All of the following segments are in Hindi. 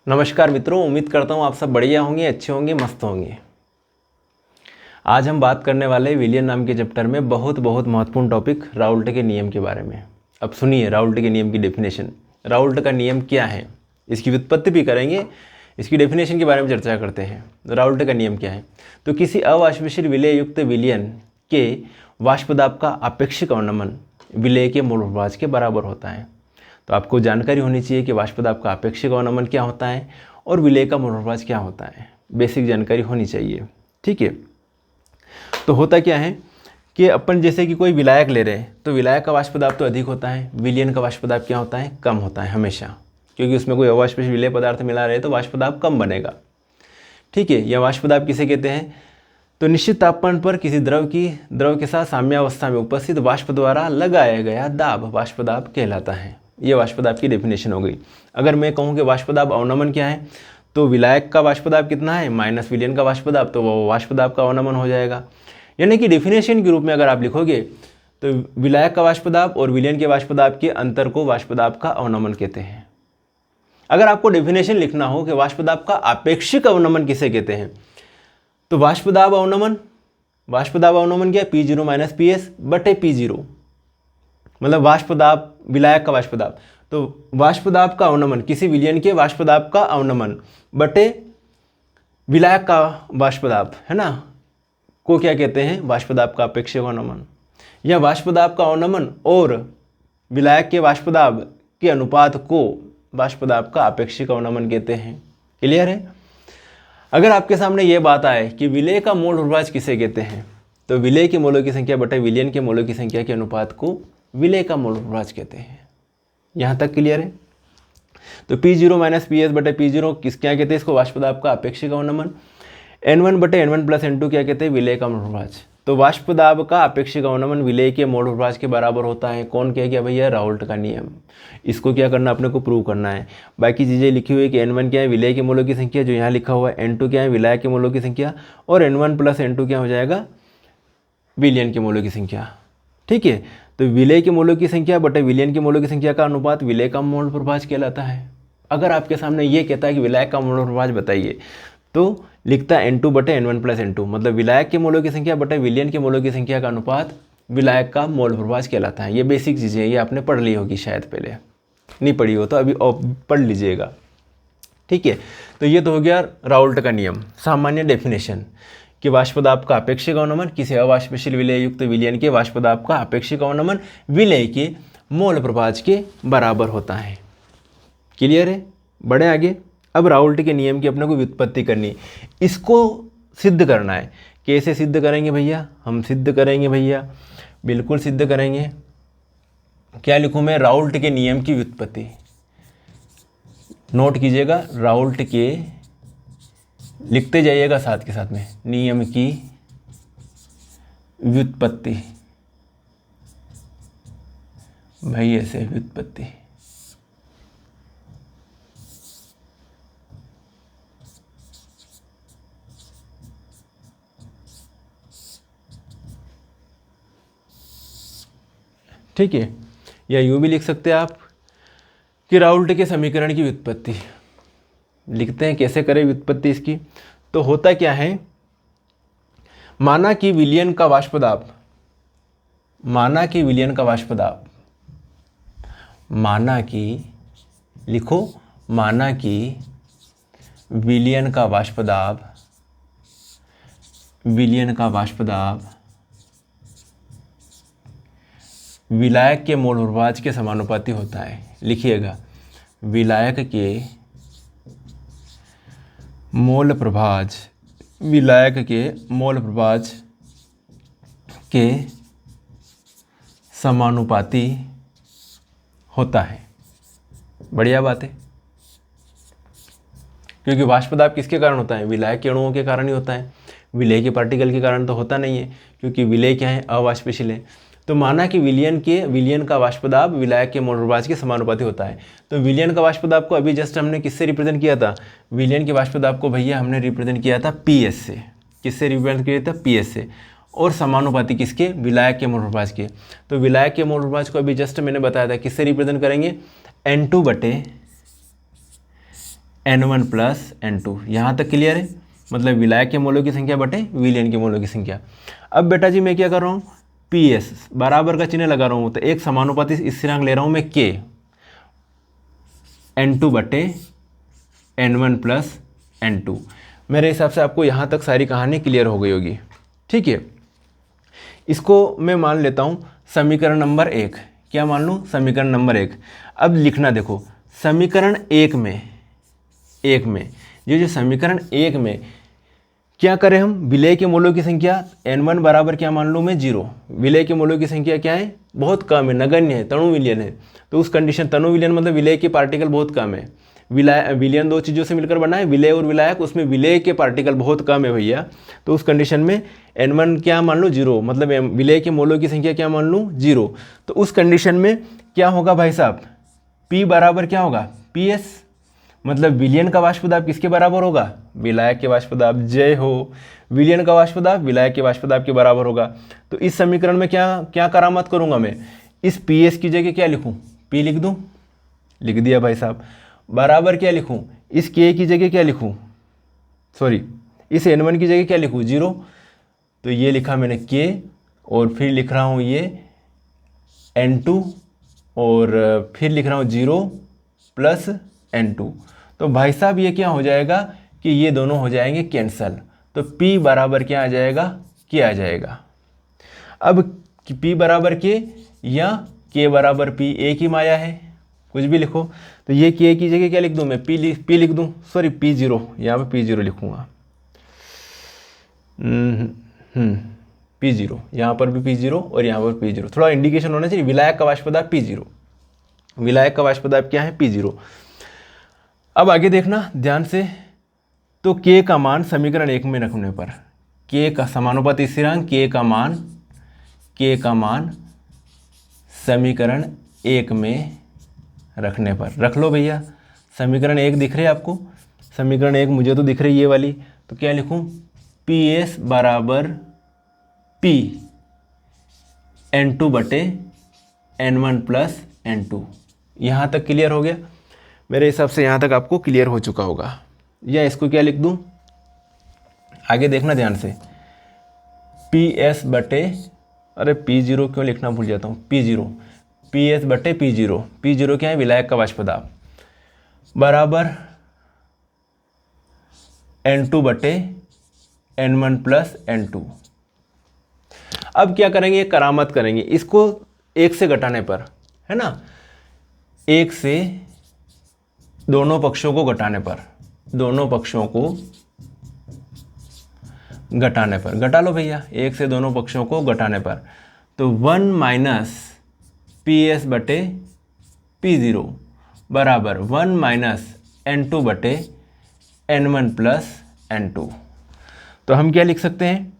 नमस्कार मित्रों, उम्मीद करता हूँ आप सब बढ़िया होंगे, अच्छे होंगे, मस्त होंगे। आज हम बात करने वाले विलियन नाम के चैप्टर में बहुत महत्वपूर्ण टॉपिक राउल्ट के नियम के बारे में। अब सुनिए राउल्ट के नियम की डेफिनेशन। राउल्ट का नियम क्या है, इसकी व्युत्पत्ति भी करेंगे, इसकी डेफिनेशन के बारे में चर्चा करते हैं। राउल्ट का नियम क्या है? तो किसी अवाष्पशील विलेय युक्त विलयन के वाष्प दाब का आपेक्षिक अवनमन विलेय के मूल प्रभाज के बराबर होता है। तो आपको जानकारी होनी चाहिए कि वाष्प दाब का आपेक्षिक अवनमन क्या होता है और विलेय का मूल प्रभाज क्या होता है। बेसिक जानकारी होनी चाहिए, ठीक है। तो होता क्या है कि अपन जैसे कि कोई विलायक ले रहे हैं तो विलायक का वाष्प दाब तो अधिक होता है, विलयन का वाष्प दाब क्या होता है? कम होता है हमेशा, क्योंकि उसमें कोई अवाष्पशील विलेय पदार्थ मिला रहे तो वाष्प दाब कम बनेगा, ठीक है। यह वाष्प दाब किसे कहते हैं? तो निश्चित तापमान पर किसी द्रव के साथ साम्यावस्था में उपस्थित वाष्प द्वारा लगाया गया दाब वाष्प दाब कहलाता है। ये वाष्प दाब की डेफिनेशन हो गई। अगर मैं कहूँ कि वाष्प दाब अवनमन क्या है, तो विलायक का वाष्प दाब कितना है माइनस विलयन का वाष्प दाब, तो वो वाष्प दाब का अवनमन हो जाएगा। यानी कि डेफिनेशन के रूप में अगर आप लिखोगे तो विलायक का वाष्प दाब और विलयन के वाष्प दाब के अंतर को वाष्प दाब का अवनमन कहते हैं। अगर आपको डेफिनेशन लिखना हो कि वाष्प दाब का आपेक्षिक अवनमन किसे कहते हैं, तो वाष्प दाब अवनमन क्या है? P0 माइनस PS बटे P0, मतलब वाष्प दाब, विलायक का वाष्प दाब। तो वाष्प दाब का अवनमन, किसी विलयन के वाष्प दाब का अवनमन बटे विलायक का वाष्प दाब, है ना, को क्या कहते हैं? वाष्प दाब का अपेक्षिक अवनमन। या वाष्प दाब का अवनमन और विलायक के वाष्प दाब के अनुपात को वाष्प दाब का अपेक्षिक अवनमन कहते हैं। क्लियर है? अगर आपके सामने ये बात आए कि विलेय का मोल प्रभाज किसे कहते हैं, तो विलेय के मोलों की संख्या बटे विलयन के मोलों की संख्या के अनुपात को विलेय का मोल प्रभाज कहते हैं। यहाँ तक क्लियर है? तो P0 माइनस PS बटे P0 क्या कहते हैं? इसको वाष्प दाब का अपेक्षिक अवनमन। N1 बटे N1 प्लस N2 क्या कहते हैं? विलेय का मोल प्रभाज। तो वाष्प दाब का अपेक्षिक अवनमन विलेय के मोल प्रभाज के बराबर होता है। कौन कह गया भैया? राउल्ट का नियम। इसको क्या करना, अपने को प्रूव करना है। बाकी चीज़ें लिखी हुई है कि N1 क्या है? विलेय के मोलों की संख्या, जो यहाँ लिखा हुआ है। N2 क्या है? विलायक के मोलों की संख्या। और N1 प्लस N2 क्या हो जाएगा? विलयन के मोलों की संख्या, ठीक है। तो विलेय के मोलों की संख्या बटे विलयन के मोलों की संख्या का अनुपात विलेय का मोल प्रभाज कहलाता है। अगर आपके सामने ये कहता है कि विलायक का मोल प्रभाज बताइए, तो लिखता है N2 बटे N1 प्लस N2, मतलब विलायक के मोलों की संख्या बटे विलयन के मोलों की संख्या का अनुपात विलायक का मोल प्रभाज कहलाता है। ये बेसिक चीज़ें, ये आपने पढ़ ली होगी शायद, पहले नहीं पढ़ी हो तो अभी पढ़ लीजिएगा, ठीक है। तो ये तो हो गया राउल्ट का नियम, सामान्य डेफिनेशन कि वाष्प दाब का अपेक्षिक अवनमन किसी अवाष्पशील विलेय युक्त विलयन के वाष्प दाब का अपेक्षिक अवनमन विलेय के मोल प्रभाज के बराबर होता है। क्लियर है? बढ़े आगे। अब राउल्ट के नियम की अपने को व्युत्पत्ति करनी, इसको सिद्ध करना है। कैसे सिद्ध करेंगे भैया? हम सिद्ध करेंगे भैया, बिल्कुल सिद्ध करेंगे। क्या लिखूं मैं? राउल्ट के नियम की व्युत्पत्ति। नोट कीजिएगा, राउल्ट के लिखते जाइएगा साथ के साथ में, नियम की व्युत्पत्ति। भाई ऐसे व्युत्पत्ति, ठीक है। या यूं भी लिख सकते हैं आप कि राउल्ट के समीकरण की व्युत्पत्ति। लिखते हैं कैसे करें व्युत्पत्ति इसकी। तो होता क्या है, माना कि विलयन का वाष्प दाब, माना कि विलयन का वाष्प दाब, माना कि, लिखो, माना कि विलयन का वाष्प दाब, विलयन का वाष्प दाब विलायक के मोल प्रभाज के समानुपाती होता है। लिखिएगा, विलायक के मोल प्रभाज, विलायक के मोल प्रभाज के समानुपाती होता है। बढ़िया बात है, क्योंकि वाष्प दाब किसके कारण होता है? विलायक के अणुओं के कारण ही होता है, विलेय के पार्टिकल के कारण तो होता नहीं है, क्योंकि विलेय क्या है? अवाष्पशील है। तो माना कि विलयन का वाष्प दाब विलायक के मोल प्रभाज के समानुपाती होता है। तो विलयन का वाष्प दाब को अभी जस्ट हमने किससे रिप्रेजेंट किया था? विलयन के वाष्प दाब को भैया हमने रिप्रेजेंट किया था PS से। किससे रिप्रेजेंट किया था? PS से। और समानुपाती किसके? विलायक के मोल प्रभाज के। तो विलायक के मोल प्रभाज को अभी जस्ट मैंने बताया था किससे रिप्रेजेंट करेंगे? N2 बटे N1 प्लस N2। यहाँ तक क्लियर है, मतलब विलायक के मोलों की संख्या बटे विलयन के मोलों की संख्या। अब बेटा जी मैं क्या कर रहा हूँ, PS बराबर का चिन्ह लगा रहा हूँ, तो एक समानुपाती स्थिरांक ले रहा हूँ मैं K, N2 बटे N1 प्लस N2। मेरे हिसाब से आपको यहाँ तक सारी कहानी क्लियर हो गई होगी। ठीक है, इसको मैं मान लेता हूँ समीकरण नंबर 1। क्या मान लूँ, समीकरण नंबर 1। अब लिखना देखो, समीकरण 1 में ये जो समीकरण 1 में क्या करें हम, विलेय के मोलों की संख्या N1 बराबर क्या मान लूँ मैं 0। विलेय के मोलों की संख्या क्या है, बहुत कम है, नगण्य है, तणु विलयन है। तो उस कंडीशन, तणु विलयन मतलब विलेय के पार्टिकल बहुत कम है। विलयन दो चीज़ों से मिलकर बना है, विलेय और विलायक, उसमें विलेय के पार्टिकल बहुत कम है भैया। तो उस कंडीशन में N1 क्या मान लूँ 0, मतलब विलेय के मोलों की संख्या क्या मान लूँ 0। तो उस कंडीशन में क्या होगा भाई साहब, P बराबर क्या होगा PS, मतलब विलयन का वाष्पदाब किसके बराबर होगा, विलायक के वाष्पदाब। जय हो, विलयन का वाष्पदाब विलायक के वाष्पदाब के बराबर होगा। तो इस समीकरण में क्या करामत करूँगा मैं, इस PS की जगह क्या लिखूँ, P लिख दूँ, लिख दिया भाई साहब। बराबर क्या लिखूँ, इस K की जगह क्या लिखूँ, सॉरी इस N1 की जगह क्या लिखूँ 0। तो ये लिखा मैंने K, और फिर लिख रहा हूँ ये N2, और फिर लिख रहा हूँ 0 प्लस N2। तो भाई साहब ये क्या हो जाएगा कि ये दोनों हो जाएंगे कैंसल। तो P बराबर क्या आ जाएगा, K आ जाएगा। अब P बराबर K या K बराबर P, एक ही माया है, कुछ भी लिखो। तो ये K की जगह क्या लिख दूँ मैं, P लिख दूँ, सॉरी P0, यहाँ पे P0 लिखूँगा। P0, यहाँ पर भी P0 और यहाँ पर P0, थोड़ा इंडिकेशन होना चाहिए। विलायक का वाष्पदाब P0, विलायक का वाष्पदाब क्या है P0। अब आगे देखना ध्यान से, तो K का मान समीकरण 1 में रखने पर, K का समानुपाती स्थिरांक K का मान समीकरण 1 में रखने पर, रख लो भैया। समीकरण 1 दिख रही है आपको, समीकरण 1 मुझे तो दिख रही है ये वाली। तो क्या लिखूं, PS बराबर P N2 बटे N1 प्लस N2। यहाँ तक क्लियर हो गया मेरे हिसाब से, यहाँ तक आपको क्लियर हो चुका होगा। या इसको क्या लिख दूँ, आगे देखना ध्यान से, PS बटे, अरे P0 क्यों लिखना भूल जाता हूँ, P0, PS बटे P0, P0 क्या है, विलायक का वाष्पदाब, बराबर N2 बटे N1 प्लस N2। अब क्या करेंगे, करामत करेंगे इसको 1 से घटाने पर, है ना, 1 से दोनों पक्षों को घटाने पर, दोनों पक्षों को घटाने पर, घटा लो भैया, 1 से दोनों पक्षों को घटाने पर। तो 1 माइनस PS बटे P0 बराबर 1 माइनस N2 बटे N1 प्लस N2। तो हम क्या लिख सकते हैं,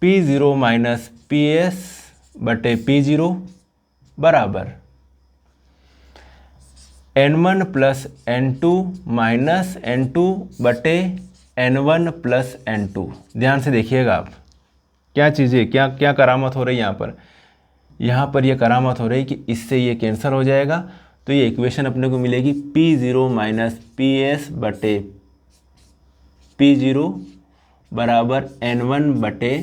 P0 माइनस PS बटे P0 बराबर N1 plus N2 minus N2 बटे N1 प्लस N2। ध्यान से देखिएगा आप, क्या चीज़ें, क्या करामत हो रही है यहाँ पर यह करामत हो रही कि इससे ये कैंसिल हो जाएगा। तो ये इक्वेशन अपने को मिलेगी P0 माइनस PS बटे P0 बराबर N1 बटे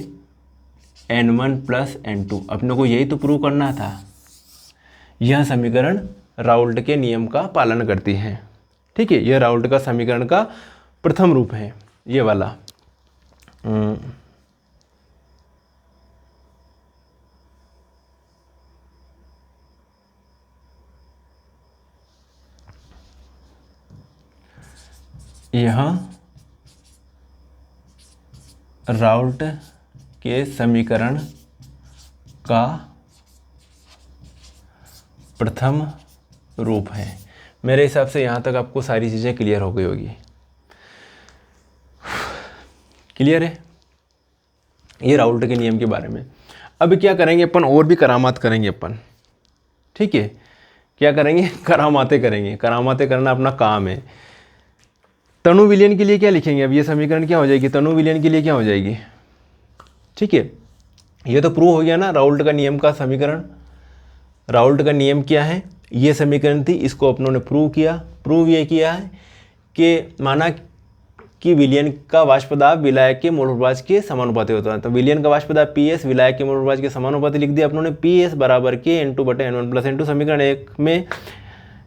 N1 प्लस N2। अपने को यही तो प्रूव करना था। यह समीकरण राउल्ट के नियम का पालन करती है। ठीक है, यह राउल्ट का समीकरण का प्रथम रूप है, ये वाला। यह राउल्ट के समीकरण का प्रथम रूप है। मेरे हिसाब से यहाँ तक आपको सारी चीज़ें क्लियर हो गई होगी। क्लियर है ये राउल्ट के नियम के बारे में। अब क्या करेंगे अपन, और भी करामात करेंगे अपन। ठीक है, क्या करेंगे, करामातें करेंगे। करामातें करना अपना काम है। तनु विलयन के लिए क्या लिखेंगे, अब ये समीकरण क्या हो जाएगी, तनु विलयन के लिए क्या हो जाएगी। ठीक है, ये तो प्रूव हो गया ना राउल्ट का नियम का समीकरण। राउल्ट का नियम क्या है, ये समीकरण थी, इसको अपनों ने प्रूव किया। प्रूव ये किया है कि माना कि विलयन का वाष्प दाब विलायक के मोल प्रभाज के समानुपाती होता है। तो विलयन का वाष्प दाब PS विलायक के मोल प्रभाज के समानुपाती लिख दिया अपनों ने। PS बराबर K N2 बटे N1 प्लस N2। समीकरण 1 में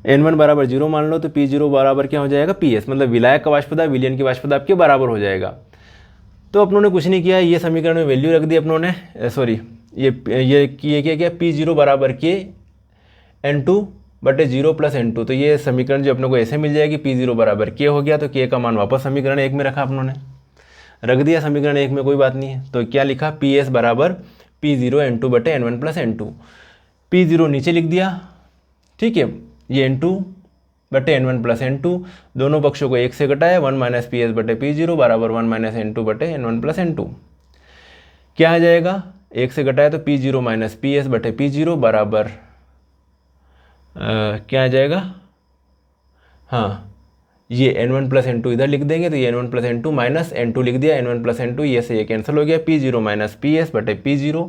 N1 बराबर 0 मान लो तो P0 बराबर क्या हो जाएगा PS, मतलब विलायक का वाष्प दाब विलयन के वाष्प दाब के बराबर हो जाएगा। तो अपनों ने कुछ नहीं किया, ये समीकरण में वैल्यू रख दी अपनों ने, सॉरी ये क्या किया, P0 बराबर K N2 बटे 0 प्लस N2। तो ये समीकरण जो अपने को ऐसे मिल जाएगी, P0 बराबर K हो गया, तो K का मान वापस समीकरण 1 में रखा अपनों ने, रख दिया समीकरण 1 में, कोई बात नहीं है। तो क्या लिखा, PS बराबर P0 N2 बटे N1 प्लस N2। P0 नीचे लिख दिया, ठीक है, ये N2 बटे N1 प्लस N2, दोनों पक्षों को 1 से घटाया, 1 माइनस PS बटे P0 बराबर 1 माइनस N2 बटे N1 प्लस N2। क्या आ जाएगा, 1 से घटाया तो P0 माइनस PS बटे P0 बराबर क्या आ जाएगा, हाँ ये N1 प्लस N2 इधर लिख देंगे, तो ये N1 plus N2 minus N2 लिख दिया, N1 प्लस N2 ये से ये कैंसिल हो गया, P0 माइनस PS बटे P0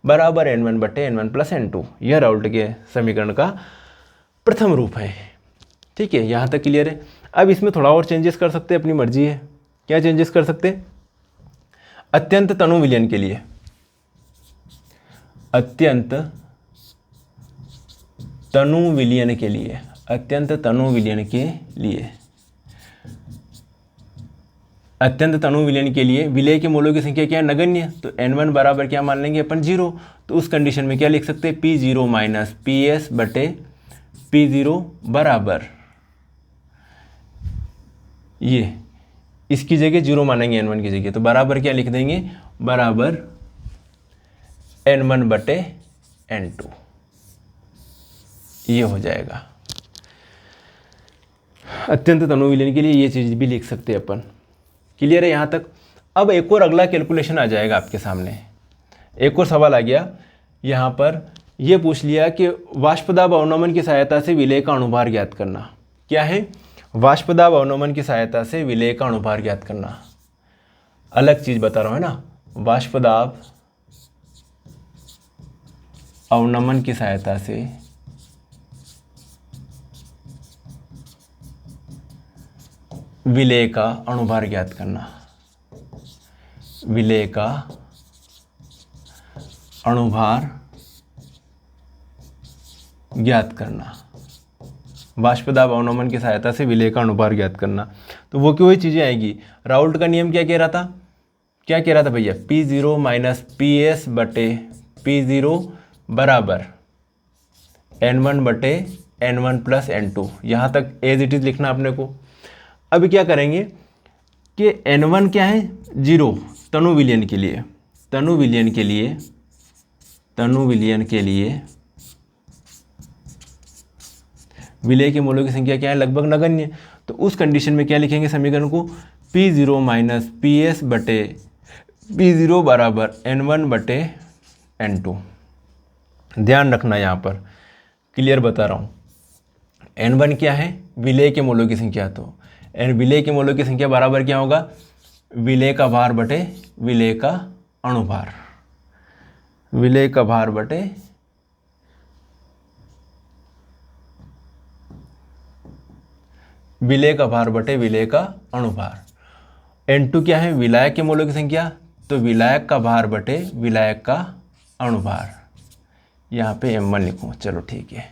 बराबर N1 बटे N1 प्लस N2। यह राउल्ट के समीकरण का प्रथम रूप है। ठीक है, यहाँ तक क्लियर है। अब इसमें थोड़ा और चेंजेस कर सकते हैं, अपनी मर्जी है। क्या चेंजेस कर सकते हैं, अत्यंत तनु विलयन के लिए, अत्यंत तनु विलयन के लिए, अत्यंत तनु विलयन के लिए, अत्यंत तनु विलयन के लिए विलय के मोलों की संख्या क्या है, नगण्य। तो N1 बराबर क्या मान लेंगे अपन, 0। तो उस कंडीशन में क्या लिख सकते हैं, P0 माइनस PS बटे P0 बराबर, ये इसकी जगह 0 मानेंगे N1 की जगह, तो बराबर क्या लिख देंगे, बराबर N1 बटे N2, ये हो जाएगा। अत्यंत तनु विलयन के लिए ये चीज़ भी लिख सकते हैं अपन। क्लियर है यहाँ तक। अब एक और अगला कैलकुलेशन आ जाएगा आपके सामने, एक और सवाल आ गया यहाँ पर, ये पूछ लिया कि वाष्प दाब अवनमन की सहायता से विलय का अणुभार ज्ञात करना। क्या है, वाष्प दाब अवनमन की सहायता से विलय का अणुभार ज्ञात करना। अलग चीज बता रहा हूँ, है ना, वाष्प दाब अवनमन की सहायता से विलय का अणुभार ज्ञात करना, विलय का अणुभार ज्ञात करना, वाष्प दाब अवनमन की सहायता से विलय का अणुभार ज्ञात करना। तो वो क्यों, वही चीज़ें आएगी। राउल्ट का नियम क्या कह रहा था, क्या कह रहा था भैया, P0 माइनस PS बटे P0 बराबर N1 बटे N1 प्लस N2। यहाँ तक एज इट इज़ लिखना अपने को। अभी क्या करेंगे कि N1 क्या है, 0 तनु विलयन के लिए, तनु विलयन के लिए, तनु विलयन के लिए विलय के मोलों की संख्या क्या है, लगभग नगण्य। तो उस कंडीशन में क्या लिखेंगे समीकरण को, P0 माइनस PS बटे P0 बराबर N1 बटे N2। ध्यान रखना यहाँ पर, क्लियर बता रहा हूँ। N1 क्या है, विलय के मोलों की संख्या, तो विलय के मोलों की संख्या बराबर क्या होगा, विलय का भार बटे विलय का अणुभार, विलय का भार बटे विलय का भार बटे विलय का अणुभार। N2 क्या है, विलायक के मोलों की संख्या, तो विलायक का भार बटे विलायक का अणुभार। यहाँ पे M1 लिखूँ, चलो ठीक है,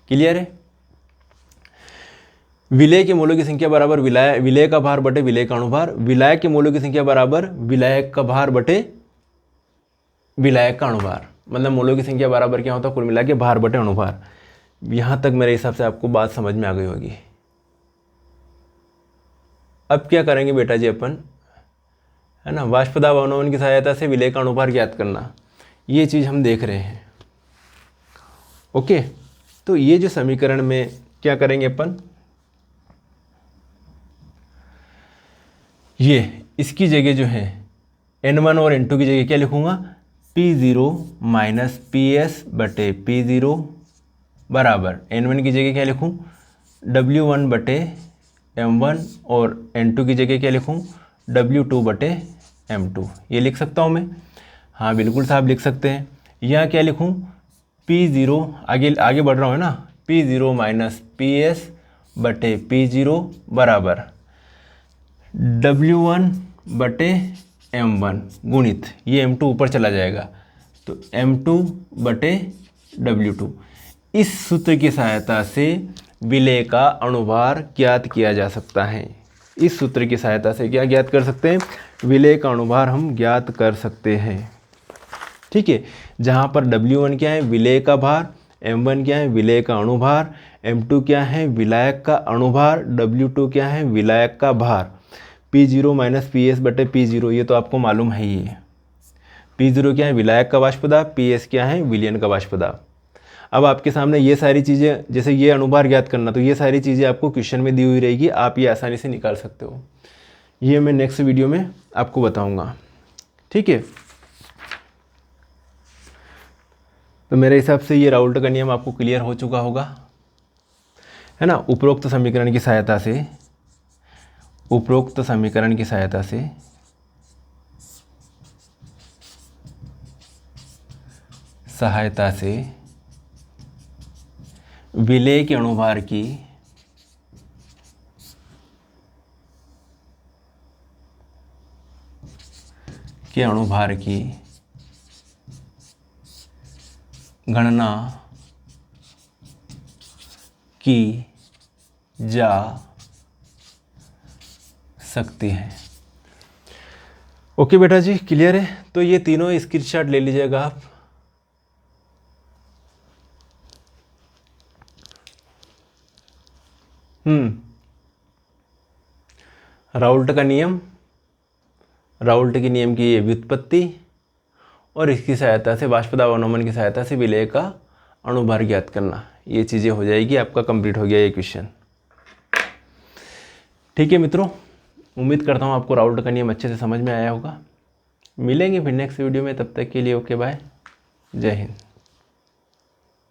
क्लियर है। विलय के मोलों की संख्या बराबर विलय का भार बटे विलय का अणुभार, विलायक के मोलों की संख्या बराबर विलायक का भार बटे विलायक का अणुभार, मतलब मोलों की संख्या बराबर क्या होता है, कुल मिला के भार बटे अणुभार। यहाँ तक मेरे हिसाब से आपको बात समझ में आ गई होगी। अब क्या करेंगे बेटा जी अपन, है ना, वाष्प दाब अवनमन की सहायता से विलय का अणुभार ज्ञात करना, ये चीज़ हम देख रहे हैं। ओके, तो ये जो समीकरण में क्या करेंगे अपन, ये इसकी जगह जो है N1 और N2 की जगह क्या लिखूंगा, P0 माइनस PS बटे P0 बराबर N1 की जगह क्या लिखूं, W1 बटे M1 और N2 की जगह क्या लिखूं, W2 बटे M2। ये लिख सकता हूँ मैं, हाँ बिल्कुल साहब लिख सकते हैं। यहाँ क्या लिखूं, P0, आगे बढ़ रहा हूँ, है ना, P0 माइनस PS बटे P0 बराबर W1 बटे M1 गुणित, ये M2 ऊपर चला जाएगा तो M2 बटे W2। इस सूत्र की सहायता से विलेय का अणुभार ज्ञात किया जा सकता है। इस सूत्र की सहायता से क्या ज्ञात कर सकते हैं? विलेय का अणुभार हम ज्ञात कर सकते हैं। ठीक है, जहाँ पर W1 क्या है? विलेय का भार। M1 क्या है? विलेय का अणुभार। M2 क्या है? विलायक का अणुभार। W2 क्या है? विलायक का भार। P0 माइनस PS बटे P0, ये तो आपको मालूम है ही है। P0 क्या है? विलायक का वाष्पदाब। PS क्या है? विलयन का वाष्पदाब। अब आपके सामने ये सारी चीज़ें, जैसे ये अणुभार ज्ञात करना, तो ये सारी चीज़ें आपको क्वेश्चन में दी हुई रहेगी, आप ये आसानी से निकाल सकते हो। ये मैं नेक्स्ट वीडियो में आपको बताऊंगा। ठीक है, तो मेरे हिसाब से ये राउल्ट का नियम आपको क्लियर हो चुका होगा, है ना। उपरोक्त समीकरण की सहायता से, उपरोक्त समीकरण की सहायता से विलेय के अणुभार की गणना की जा सकती है। ओके बेटा जी, क्लियर है? तो ये तीनों स्क्रीनशॉट ले लीजिएगा आप। राउल्ट का नियम, राउल्ट के नियम की ये व्युत्पत्ति और इसकी सहायता से, वाष्पदाब अवनमन की सहायता से विलेय का अणुभार ज्ञात करना, ये चीज़ें हो जाएगी। आपका कंप्लीट हो गया ये क्वेश्चन। ठीक है मित्रों, उम्मीद करता हूँ आपको राउल्ट का नियम अच्छे से समझ में आया होगा। मिलेंगे फिर नेक्स्ट वीडियो में, तब तक के लिए ओके बाय, जय हिंद।